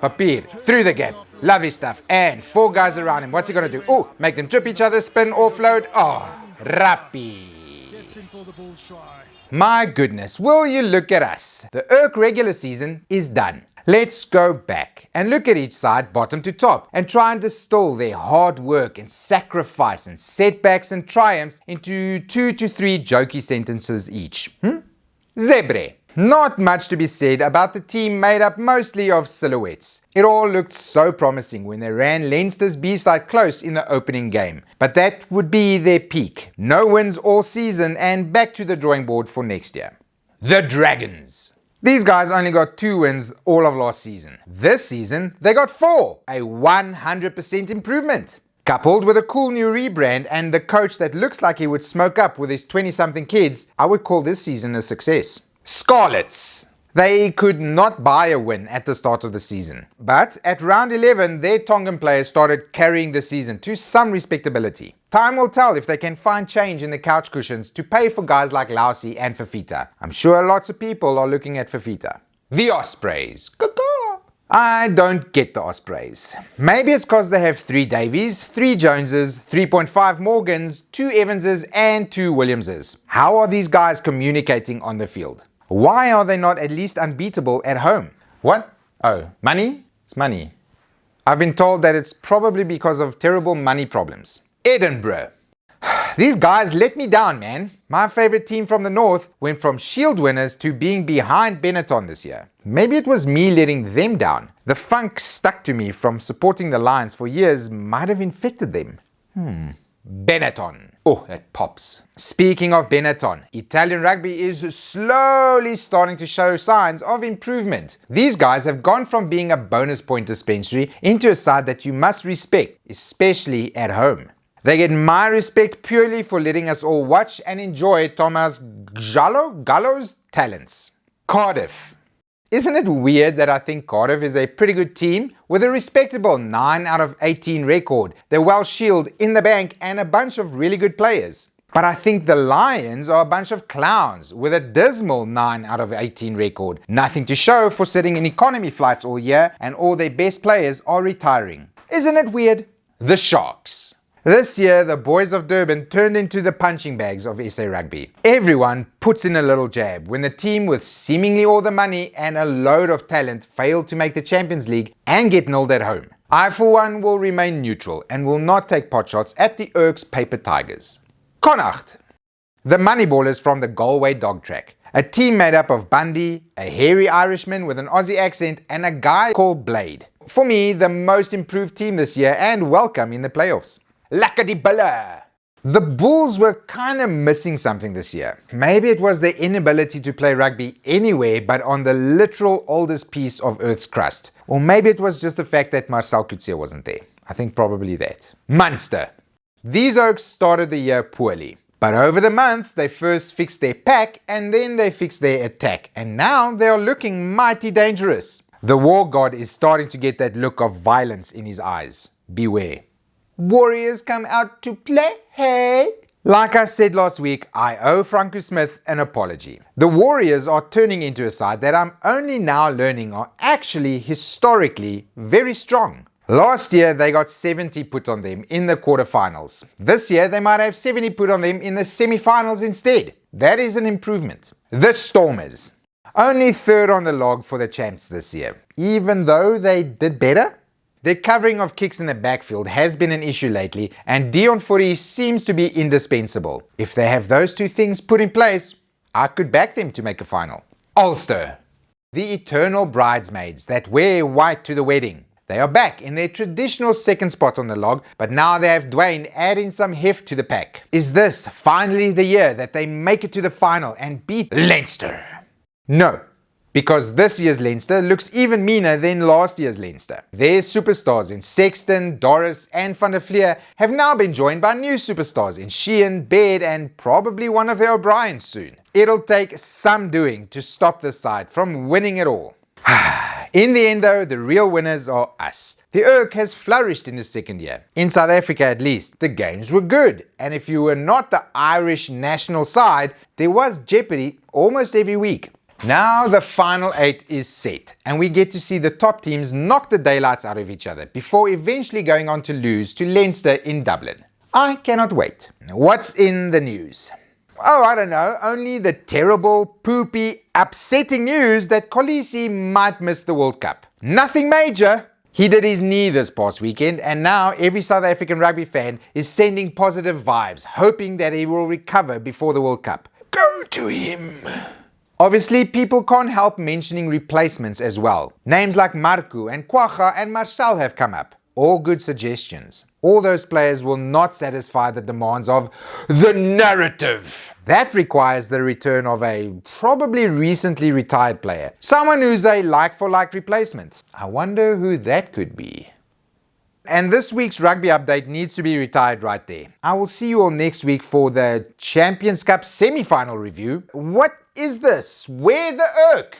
Papier, through the gap. Lovely stuff. And 4 guys around him. What's he going to do? Oh, make them trip each other, spin, offload. Oh, Rappi. My goodness, will you look at us? The URC regular season is done. Let's go back and look at each side bottom to top and try and distill their hard work and sacrifice and setbacks and triumphs into 2 to 3 jokey sentences each. Zebre. Not much to be said about the team made up mostly of silhouettes. It all looked so promising when they ran Leinster's B-side close in the opening game. But that would be their peak. No wins all season and back to the drawing board for next year. The Dragons. These guys only got 2 wins all of last season. This season, they got 4. A 100% improvement. Coupled with a cool new rebrand and the coach that looks like he would smoke up with his 20-something kids, I would call this season a success. Scarlets. They could not buy a win at the start of the season. But at round 11, their Tongan players started carrying the season to some respectability. Time will tell if they can find change in the couch cushions to pay for guys like Lausi and Fafita. I'm sure lots of people are looking at Fafita. The Ospreys. I don't get the Ospreys. Maybe it's because they have 3 Davies, 3 Joneses, 3.5 Morgans, 2 Evanses and 2 Williamses. How are these guys communicating on the field? Why are they not at least unbeatable at home? What? Oh, money? It's money. I've been told that it's probably because of terrible money problems. Edinburgh. These guys let me down, man. My favorite team from the north went from Shield winners to being behind Benetton this year. Maybe it was me letting them down. The funk stuck to me from supporting the Lions for years might have infected them. Benetton. Oh, that pops. Speaking of Benetton, Italian rugby is slowly starting to show signs of improvement. These guys have gone from being a bonus point dispensary into a side that you must respect, especially at home. They get my respect purely for letting us all watch and enjoy Thomas Gallo's talents. Cardiff. Isn't it weird that I think Cardiff is a pretty good team with a respectable 9 out of 18 record, the Welsh Shield in the bank and a bunch of really good players? But I think the Lions are a bunch of clowns with a dismal 9 out of 18 record. Nothing to show for sitting in economy flights all year and all their best players are retiring. Isn't it weird? The Sharks. This year, the boys of Durban turned into the punching bags of SA Rugby. Everyone puts in a little jab when the team with seemingly all the money and a load of talent failed to make the Champions League and get nilled at home. I, for one, will remain neutral and will not take potshots at the URC's Paper Tigers. Connacht. The Moneyballers from the Galway Dog Track. A team made up of Bundy, a hairy Irishman with an Aussie accent, and a guy called Blade. For me, the most improved team this year and welcome in the playoffs. Lakadibala. The Bulls were kind of missing something this year. Maybe it was their inability to play rugby anywhere but on the literal oldest piece of Earth's crust. Or maybe it was just the fact that Marcel Coetzee wasn't there. I think probably that. Munster. These Oaks started the year poorly. But over the months, they first fixed their pack and then they fixed their attack. And now they are looking mighty dangerous. The War God is starting to get that look of violence in his eyes. Beware. Warriors come out to play, hey? Like I said last week, I owe Franco Smith an apology. The Warriors are turning into a side that I'm only now learning are actually historically very strong. Last year they got 70 put on them in the quarterfinals. This year they might have 70 put on them in the semi-finals instead. That is an improvement. The Stormers. Only 3rd on the log for the champs this year, even though they did better. Their covering of kicks in the backfield has been an issue lately, and Dion Fourie seems to be indispensable. If they have those 2 things put in place, I could back them to make a final. Ulster. The eternal bridesmaids that wear white to the wedding. They are back in their traditional 2nd spot on the log, but now they have Dwayne adding some heft to the pack. Is this finally the year that they make it to the final and beat Leinster? No. Because this year's Leinster looks even meaner than last year's Leinster. Their superstars in Sexton, Doris and Van der Fleer have now been joined by new superstars in Sheehan, Baird and probably one of the O'Briens soon. It'll take some doing to stop this side from winning it all. In the end though, the real winners are us. The URC has flourished in the 2nd year. In South Africa at least, the games were good. And if you were not the Irish national side, there was jeopardy almost every week. Now the final 8 is set, and we get to see the top teams knock the daylights out of each other before eventually going on to lose to Leinster in Dublin. I cannot wait. What's in the news? Oh, I don't know, only the terrible, poopy, upsetting news that Kolisi might miss the World Cup. Nothing major. He did his knee this past weekend, and now every South African rugby fan is sending positive vibes, hoping that he will recover before the World Cup. Go to him. Obviously, people can't help mentioning replacements as well. Names like Marku and Kwacha and Marcel have come up. All good suggestions. All those players will not satisfy the demands of the narrative. That requires the return of a probably recently retired player. Someone who's a like-for-like replacement. I wonder who that could be. And this week's rugby update needs to be retired right there. I will see you all next week for the Champions Cup semi-final review. What is this? Where the Urk?